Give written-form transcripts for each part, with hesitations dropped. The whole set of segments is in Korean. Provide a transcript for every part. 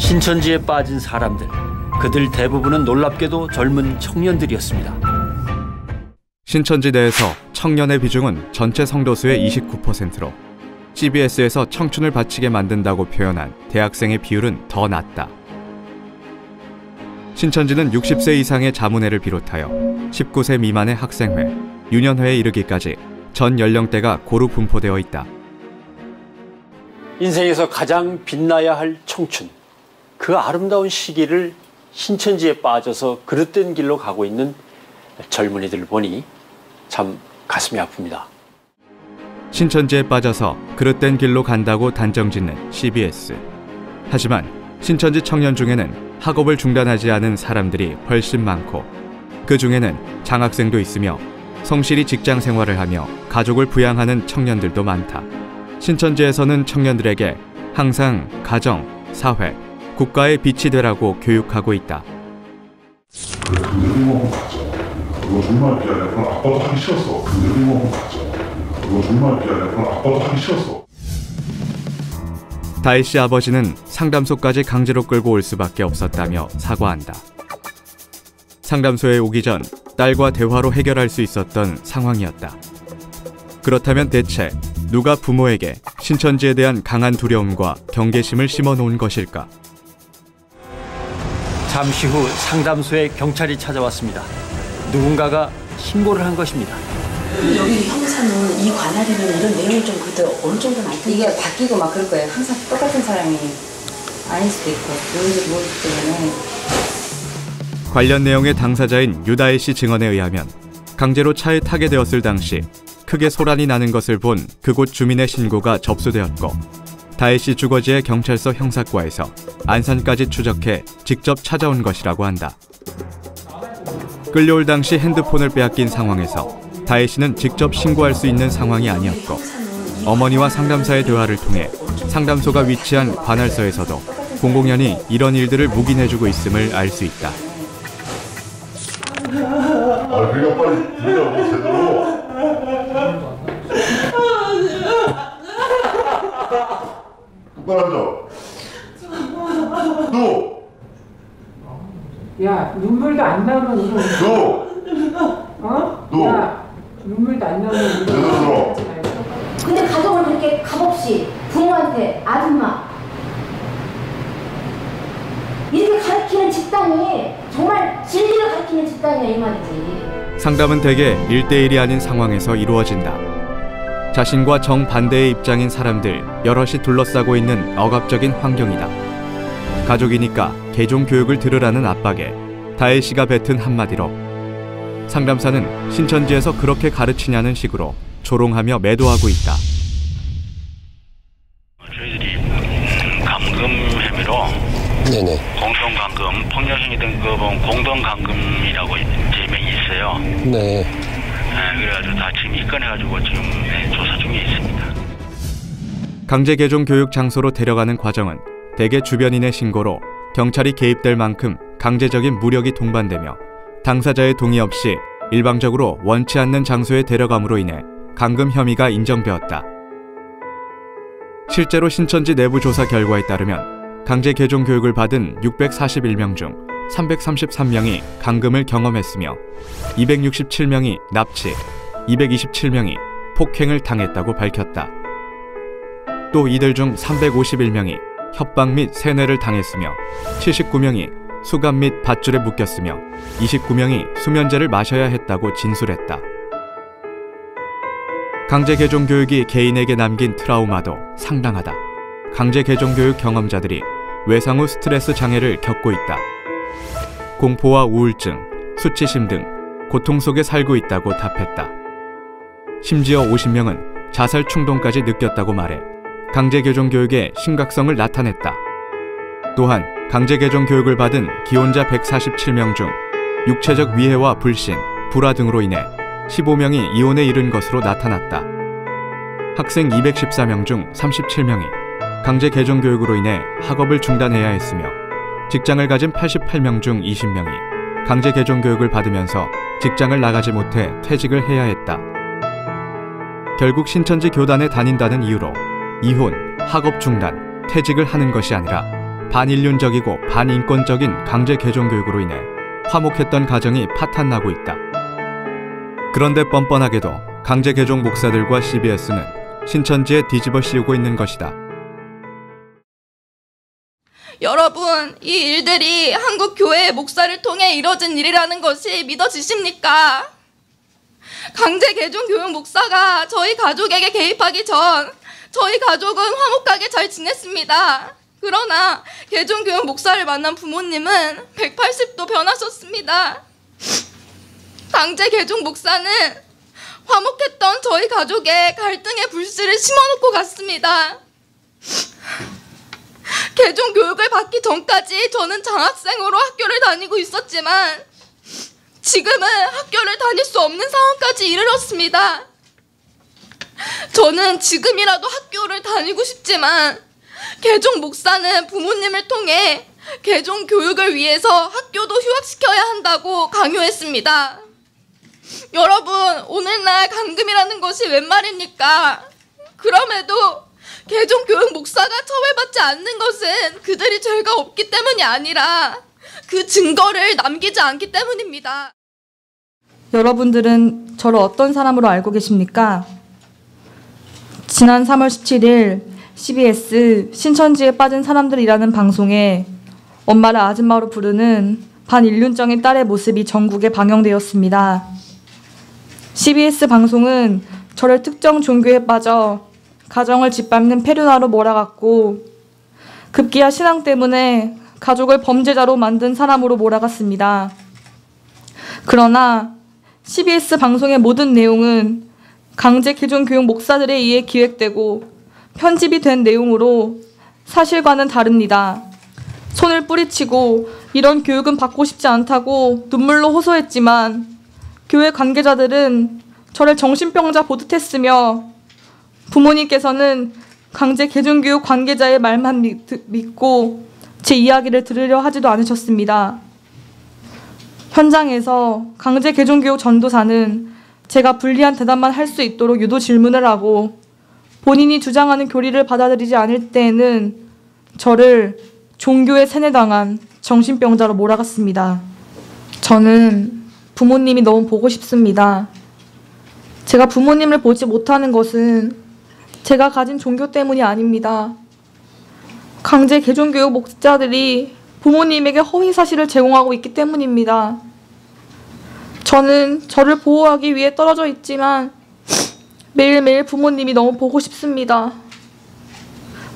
신천지에 빠진 사람들, 그들 대부분은 놀랍게도 젊은 청년들이었습니다. 신천지 내에서 청년의 비중은 전체 성도수의 29%로 CBS에서 청춘을 바치게 만든다고 표현한 대학생의 비율은 더 낮다. 신천지는 60세 이상의 자문회를 비롯하여 19세 미만의 학생회, 유년회에 이르기까지 전 연령대가 고루 분포되어 있다. 인생에서 가장 빛나야 할 청춘, 그 아름다운 시기를 신천지에 빠져서 그릇된 길로 가고 있는 젊은이들을 보니 참 가슴이 아픕니다. 신천지에 빠져서 그릇된 길로 간다고 단정짓는 CBS. 하지만 신천지 청년 중에는 학업을 중단하지 않은 사람들이 훨씬 많고, 그 중에는 장학생도 있으며 성실히 직장 생활을 하며 가족을 부양하는 청년들도 많다. 신천지에서는 청년들에게 항상 가정, 사회, 국가의 빛이 되라고 교육하고 있다. 그래, 한번 가져. 그거 정말 미안해. 그럼 아빠도 하기 싫었어. 한번 가져. 그거 정말 미안해. 그럼 아빠도 하기 싫었어. 다혜 씨 아버지는 상담소까지 강제로 끌고 올 수밖에 없었다며 사과한다. 상담소에 오기 전 딸과 대화로 해결할 수 있었던 상황이었다. 그렇다면 대체 누가 부모에게 신천지에 대한 강한 두려움과 경계심을 심어놓은 것일까? 잠시 후 상담소에 경찰이 찾아왔습니다. 누군가가 신고를 한 것입니다. 여기 형사는 이 관할이면 이런 내용이 좀 그때 어느 정도는 알 텐데. 이게 바뀌고 막 그럴 거예요. 항상 똑같은 사람이 아닐 수도 있고 누군지 모르기 때문에. 관련 내용의 당사자인 유다혜 씨 증언에 의하면 강제로 차에 타게 되었을 당시 크게 소란이 나는 것을 본 그곳 주민의 신고가 접수되었고, 다혜 씨 주거지의 경찰서 형사과에서 안산까지 추적해 직접 찾아온 것이라고 한다. 끌려올 당시 핸드폰을 빼앗긴 상황에서 다혜 씨는 직접 신고할 수 있는 상황이 아니었고, 어머니와 상담사의 대화를 통해 상담소가 위치한 관할서에서도 공공연히 이런 일들을 묵인해주고 있음을 알 수 있다. 그러니까 빨리 들으라고 제대로. 똑바로 앉아. 너. 야, 눈물도 안 나오는 이런. 너. 어? 너. 야, 눈물도 안 나오는 제대로. 근데 가족을 그렇게 값없이 부모한테 아줌마 이렇게 가르치는 집단이 정말 진리를 가르치는 집단이야 이 말이지. 상담은 대개 1대1이 아닌 상황에서 이루어진다. 자신과 정반대의 입장인 사람들 여럿이 둘러싸고 있는 억압적인 환경이다. 가족이니까 개종 교육을 들으라는 압박에 다혜 씨가 뱉은 한마디로 상담사는 신천지에서 그렇게 가르치냐는 식으로 조롱하며 매도하고 있다. 저희들이 감금 혐의로 공동감금, 폭력행위 등급은 공동감금이라고 제명이 있어요. 네. 그래가지고 다 지금 입건해가지고 지금 조사 중에 있습니다. 강제 개종 교육 장소로 데려가는 과정은 대개 주변인의 신고로 경찰이 개입될 만큼 강제적인 무력이 동반되며 당사자의 동의 없이 일방적으로 원치 않는 장소에 데려감으로 인해 감금 혐의가 인정되었다. 실제로 신천지 내부 조사 결과에 따르면 강제 개종 교육을 받은 641명 중 333명이 감금을 경험했으며 267명이 납치, 227명이 폭행을 당했다고 밝혔다. 또 이들 중 351명이 협박 및 세뇌를 당했으며 79명이 수감 및 밧줄에 묶였으며 29명이 수면제를 마셔야 했다고 진술했다. 강제 개종 교육이 개인에게 남긴 트라우마도 상당하다. 강제 개종 교육 경험자들이 외상 후 스트레스 장애를 겪고 있다. 공포와 우울증, 수치심 등 고통 속에 살고 있다고 답했다. 심지어 50명은 자살 충동까지 느꼈다고 말해 강제 개종 교육의 심각성을 나타냈다. 또한 강제 개종 교육을 받은 기혼자 147명 중 육체적 위해와 불신, 불화 등으로 인해 15명이 이혼에 이른 것으로 나타났다. 학생 214명 중 37명이 강제 개종 교육으로 인해 학업을 중단해야 했으며 직장을 가진 88명 중 20명이 강제 개종 교육을 받으면서 직장을 나가지 못해 퇴직을 해야 했다. 결국 신천지 교단에 다닌다는 이유로 이혼, 학업 중단, 퇴직을 하는 것이 아니라 반인륜적이고 반인권적인 강제 개종교육으로 인해 화목했던 가정이 파탄나고 있다. 그런데 뻔뻔하게도 강제 개종 목사들과 CBS는 신천지에 뒤집어 씌우고 있는 것이다. 여러분, 이 일들이 한국 교회의 목사를 통해 이뤄진 일이라는 것이 믿어지십니까? 강제 개종 교육 목사가 저희 가족에게 개입하기 전 저희 가족은 화목하게 잘 지냈습니다. 그러나 개종 교육 목사를 만난 부모님은 180도 변하셨습니다. 강제 개종 목사는 화목했던 저희 가족의 갈등의 불씨를 심어놓고 갔습니다. 개종 교육을 받기 전까지 저는 장학생으로 학교를 다니고 있었지만 지금은 학교를 다닐 수 없는 상황까지 이르렀습니다. 저는 지금이라도 학교를 다니고 싶지만 개종 목사는 부모님을 통해 개종 교육을 위해서 학교도 휴학시켜야 한다고 강요했습니다. 여러분, 오늘날 감금이라는 것이 웬 말입니까? 그럼에도 개종 교육 목사가 처벌받지 않는 것은 그들이 죄가 없기 때문이 아니라 그 증거를 남기지 않기 때문입니다. 여러분들은 저를 어떤 사람으로 알고 계십니까? 지난 3월 17일 CBS 신천지에 빠진 사람들이라는 방송에 엄마를 아줌마로 부르는 반인륜적인 딸의 모습이 전국에 방영되었습니다. CBS 방송은 저를 특정 종교에 빠져 가정을 짓밟는 페류나로 몰아갔고 급기야 신앙 때문에 가족을 범죄자로 만든 사람으로 몰아갔습니다. 그러나 CBS 방송의 모든 내용은 강제 개종 교육 목사들에 의해 기획되고 편집이 된 내용으로 사실과는 다릅니다. 손을 뿌리치고 이런 교육은 받고 싶지 않다고 눈물로 호소했지만 교회 관계자들은 저를 정신병자 보듯했으며 부모님께서는 강제 개종교육 관계자의 말만 믿고 제 이야기를 들으려 하지도 않으셨습니다. 현장에서 강제 개종교육 전도사는 제가 불리한 대답만 할 수 있도록 유도 질문을 하고 본인이 주장하는 교리를 받아들이지 않을 때에는 저를 종교에 세뇌당한 정신병자로 몰아갔습니다. 저는 부모님이 너무 보고 싶습니다. 제가 부모님을 보지 못하는 것은 제가 가진 종교 때문이 아닙니다. 강제 개종교육 목자들이 부모님에게 허위 사실을 제공하고 있기 때문입니다. 저는 저를 보호하기 위해 떨어져 있지만 매일매일 부모님이 너무 보고 싶습니다.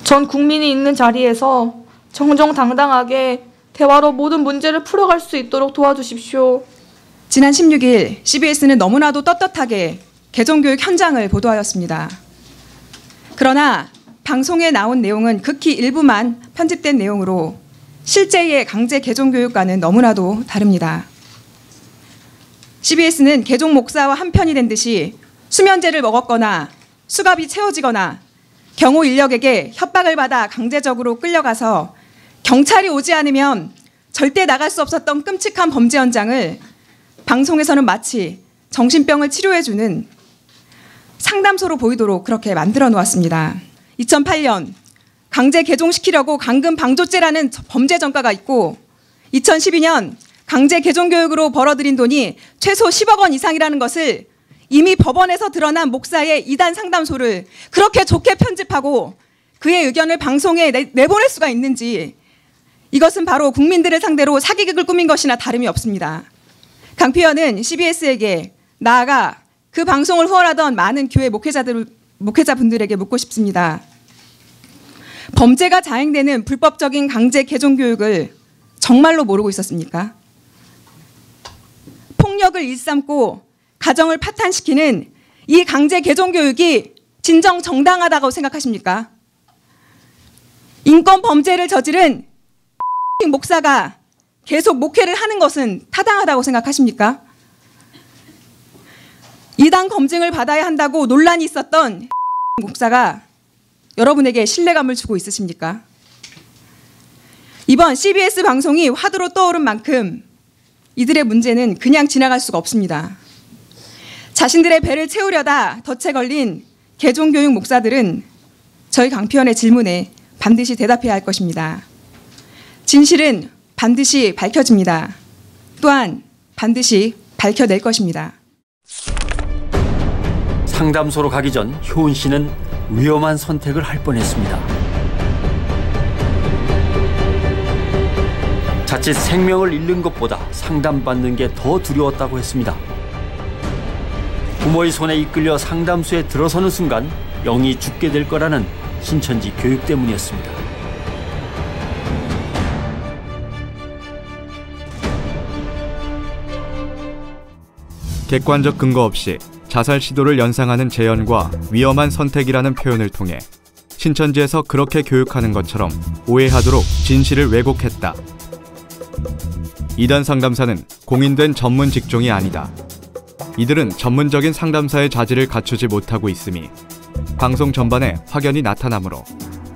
전 국민이 있는 자리에서 정정당당하게 대화로 모든 문제를 풀어갈 수 있도록 도와주십시오. 지난 16일 CBS는 너무나도 떳떳하게 개종교육 현장을 보도하였습니다. 그러나 방송에 나온 내용은 극히 일부만 편집된 내용으로 실제의 강제 개종교육과는 너무나도 다릅니다. CBS는 개종 목사와 한편이 된 듯이 수면제를 먹었거나 수갑이 채워지거나 경호 인력에게 협박을 받아 강제적으로 끌려가서 경찰이 오지 않으면 절대 나갈 수 없었던 끔찍한 범죄 현장을 방송에서는 마치 정신병을 치료해주는 상담소로 보이도록 그렇게 만들어 놓았습니다. 2008년 강제 개종시키려고 감금 방조죄라는 범죄 전과가 있고 2012년 강제 개종교육으로 벌어들인 돈이 최소 10억 원 이상이라는 것을 이미 법원에서 드러난 목사의 이단 상담소를 그렇게 좋게 편집하고 그의 의견을 방송에 내보낼 수가 있는지 이것은 바로 국민들을 상대로 사기극을 꾸민 것이나 다름이 없습니다. 강피현은 CBS에게 나아가 그 방송을 후원하던 많은 교회 목회자분들에게 묻고 싶습니다. 범죄가 자행되는 불법적인 강제 개종교육을 정말로 모르고 있었습니까? 폭력을 일삼고 가정을 파탄시키는 이 강제 개종교육이 진정 정당하다고 생각하십니까? 인권 범죄를 저지른 목사가 계속 목회를 하는 것은 타당하다고 생각하십니까? 이단 검증을 받아야 한다고 논란이 있었던 목사가 여러분에게 신뢰감을 주고 있으십니까? 이번 CBS 방송이 화두로 떠오른 만큼 이들의 문제는 그냥 지나갈 수가 없습니다. 자신들의 배를 채우려다 덫에 걸린 개종교육 목사들은 저희 강피현의 질문에 반드시 대답해야 할 것입니다. 진실은 반드시 밝혀집니다. 또한 반드시 밝혀낼 것입니다. 상담소로 가기 전 효은 씨는 위험한 선택을 할 뻔했습니다. 자칫 생명을 잃는 것보다 상담받는 게 더 두려웠다고 했습니다. 부모의 손에 이끌려 상담소에 들어서는 순간 영이 죽게 될 거라는 신천지 교육 때문이었습니다. 객관적 근거 없이 자살 시도를 연상하는 재연과 위험한 선택이라는 표현을 통해 신천지에서 그렇게 교육하는 것처럼 오해하도록 진실을 왜곡했다. 이단 상담사는 공인된 전문 직종이 아니다. 이들은 전문적인 상담사의 자질을 갖추지 못하고 있음이 방송 전반에 확연히 나타나므로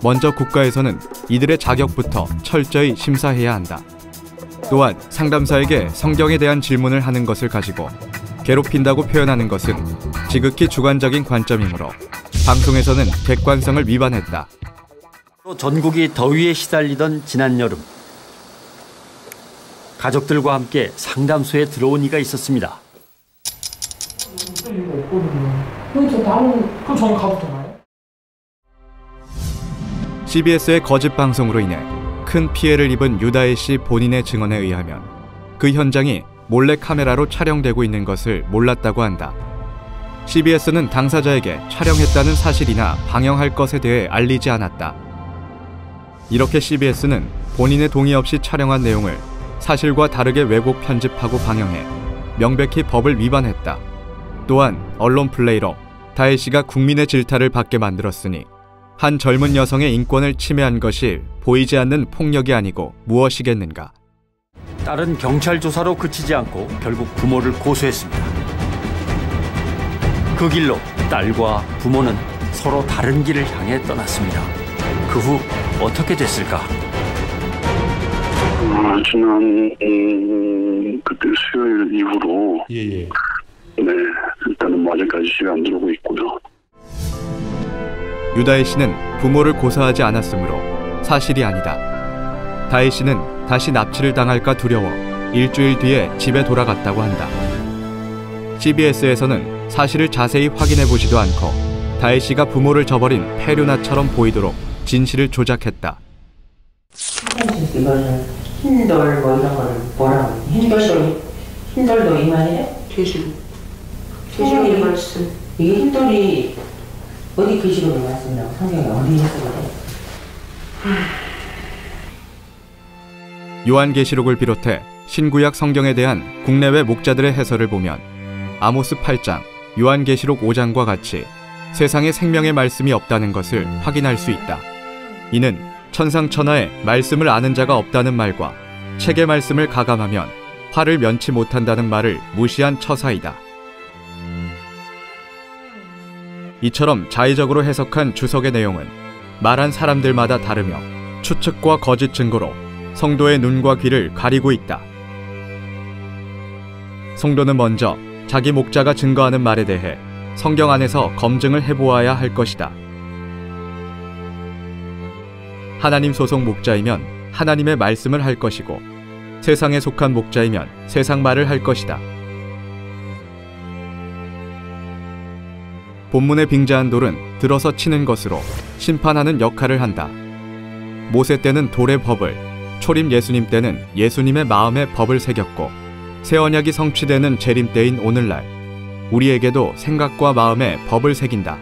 먼저 국가에서는 이들의 자격부터 철저히 심사해야 한다. 또한 상담사에게 성경에 대한 질문을 하는 것을 가지고 괴롭힌다고 표현하는 것은 지극히 주관적인 관점이므로 방송에서는 객관성을 위반했다. 전국이 더위에 시달리던 지난 여름, 가족들과 함께 상담소에 들어온 이가 있었습니다. 그럼 저는 가도 되나요? CBS의 거짓 방송으로 인해 큰 피해를 입은 유다혜 씨 본인의 증언에 의하면 그 현장이 몰래 카메라로 촬영되고 있는 것을 몰랐다고 한다. CBS는 당사자에게 촬영했다는 사실이나 방영할 것에 대해 알리지 않았다. 이렇게 CBS는 본인의 동의 없이 촬영한 내용을 사실과 다르게 왜곡 편집하고 방영해 명백히 법을 위반했다. 또한 언론 플레이로 다혜 씨가 국민의 질타를 받게 만들었으니 한 젊은 여성의 인권을 침해한 것이 보이지 않는 폭력이 아니고 무엇이겠는가. 딸은 경찰 조사로 그치지 않고 결국 부모를 고소했습니다. 그 길로 딸과 부모는 서로 다른 길을 향해 떠났습니다. 그 후 어떻게 됐을까? 지난 그때 수요일 이후로 네, 일단은 아직까지 집에 안 들어오고 있고요. 유다혜 씨는 부모를 고소하지 않았으므로 사실이 아니다. 다혜 씨는 다시 납치를 당할까 두려워 일주일 뒤에 집에 돌아갔다고 한다. CBS에서는 사실을 자세히 확인해보지도 않고 다혜 씨가 부모를 저버린 폐류나처럼 보이도록 진실을 조작했다. 이거는 힘돌 뭐 이런 거를 뭐라고 힘돌도 이 말이에요? 돼지고기 말씀. 이게 힘돌이 어디 계시록에 말씀이라고 성경에 어디 해석을 해? 요한계시록을 비롯해 신구약 성경에 대한 국내외 목자들의 해설을 보면 아모스 8장, 요한계시록 5장과 같이 세상에 생명의 말씀이 없다는 것을 확인할 수 있다. 이는 천상천하에 말씀을 아는 자가 없다는 말과 책의 말씀을 가감하면 화를 면치 못한다는 말을 무시한 처사이다. 이처럼 자의적으로 해석한 주석의 내용은 말한 사람들마다 다르며 추측과 거짓 증거로 성도의 눈과 귀를 가리고 있다. 성도는 먼저 자기 목자가 증거하는 말에 대해 성경 안에서 검증을 해보아야 할 것이다. 하나님 소속 목자이면 하나님의 말씀을 할 것이고 세상에 속한 목자이면 세상 말을 할 것이다. 본문에 빙자한 돌은 들어서 치는 것으로 심판하는 역할을 한다. 모세 때는 돌의 법을, 초림 예수님 때는 예수님의 마음의 법을 새겼고 새 언약이 성취되는 재림 때인 오늘날 우리에게도 생각과 마음의 법을 새긴다.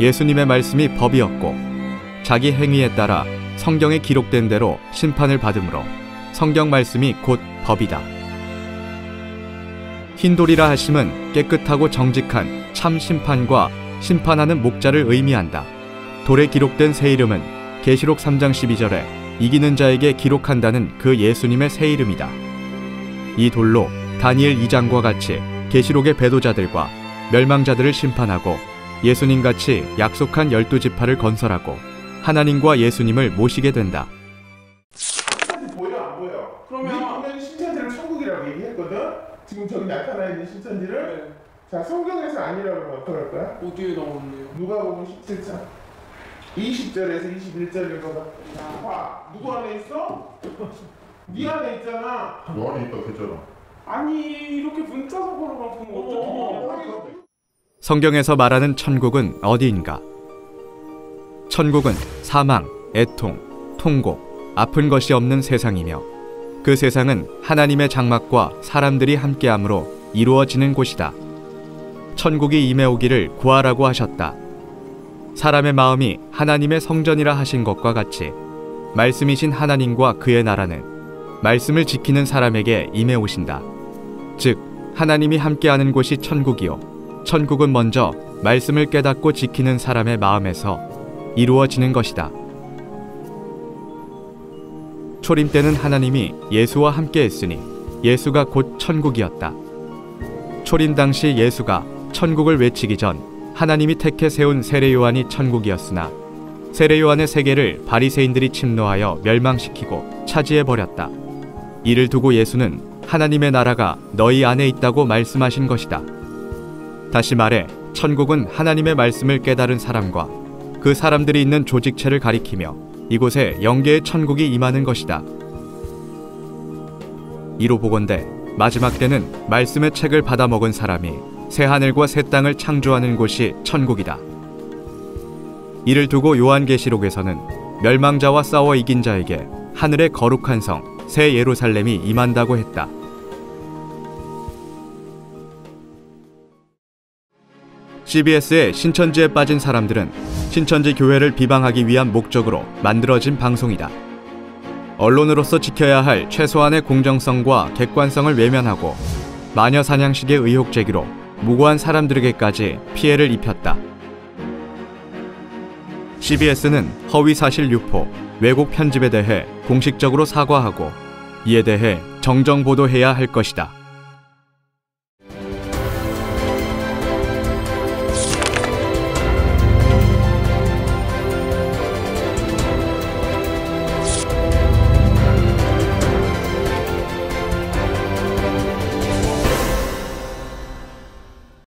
예수님의 말씀이 법이었고 자기 행위에 따라 성경에 기록된 대로 심판을 받으므로 성경 말씀이 곧 법이다. 흰돌이라 하심은 깨끗하고 정직한 참 심판과 심판하는 목자를 의미한다. 돌에 기록된 새 이름은 계시록 3장 12절에 이기는 자에게 기록한다는 그 예수님의 새 이름이다. 이 돌로 다니엘 2장과 같이 계시록의 배도자들과 멸망자들을 심판하고 예수님같이 약속한 12지파를 건설하고 하나님과 예수님을 모시게 된다. 보여 안 보여? 그러면 신천지를 천국이라고 얘기했거든? 지금 저기 나타나 있는 신천지를? 자, 성경에서 아니라고 하면 어떡할 거야? 어디에 나오는데요? 누가복음 17장. 20절에서 21절 읽어봐. 봐, 누구 안에 있어? 네 안에 있잖아. 너 안에 있다 했잖아. 아니 이렇게 문자적으로만 보면 어떻게? 성경에서 말하는 천국은 어디인가? 천국은 사망, 애통, 통고, 아픈 것이 없는 세상이며 그 세상은 하나님의 장막과 사람들이 함께함으로 이루어지는 곳이다. 천국이 임해오기를 구하라고 하셨다. 사람의 마음이 하나님의 성전이라 하신 것과 같이 말씀이신 하나님과 그의 나라는 말씀을 지키는 사람에게 임해오신다. 즉 하나님이 함께하는 곳이 천국이요 천국은 먼저 말씀을 깨닫고 지키는 사람의 마음에서 이루어지는 것이다. 초림 때는 하나님이 예수와 함께 했으니 예수가 곧 천국이었다. 초림 당시 예수가 천국을 외치기 전 하나님이 택해 세운 세례 요한이 천국이었으나 세례 요한의 세계를 바리새인들이 침노하여 멸망시키고 차지해버렸다. 이를 두고 예수는 하나님의 나라가 너희 안에 있다고 말씀하신 것이다. 다시 말해 천국은 하나님의 말씀을 깨달은 사람과 그 사람들이 있는 조직체를 가리키며 이곳에 영계의 천국이 임하는 것이다. 이로 보건대 마지막 때는 말씀의 책을 받아먹은 사람이 새하늘과 새 땅을 창조하는 곳이 천국이다. 이를 두고 요한계시록에서는 멸망자와 싸워 이긴 자에게 하늘의 거룩한 성 새 예루살렘이 임한다고 했다. CBS의 신천지에 빠진 사람들은 신천지 교회를 비방하기 위한 목적으로 만들어진 방송이다. 언론으로서 지켜야 할 최소한의 공정성과 객관성을 외면하고 마녀 사냥식의 의혹 제기로 무고한 사람들에게까지 피해를 입혔다. CBS는 허위 사실 유포, 왜곡 편집에 대해 공식적으로 사과하고 이에 대해 정정 보도해야 할 것이다.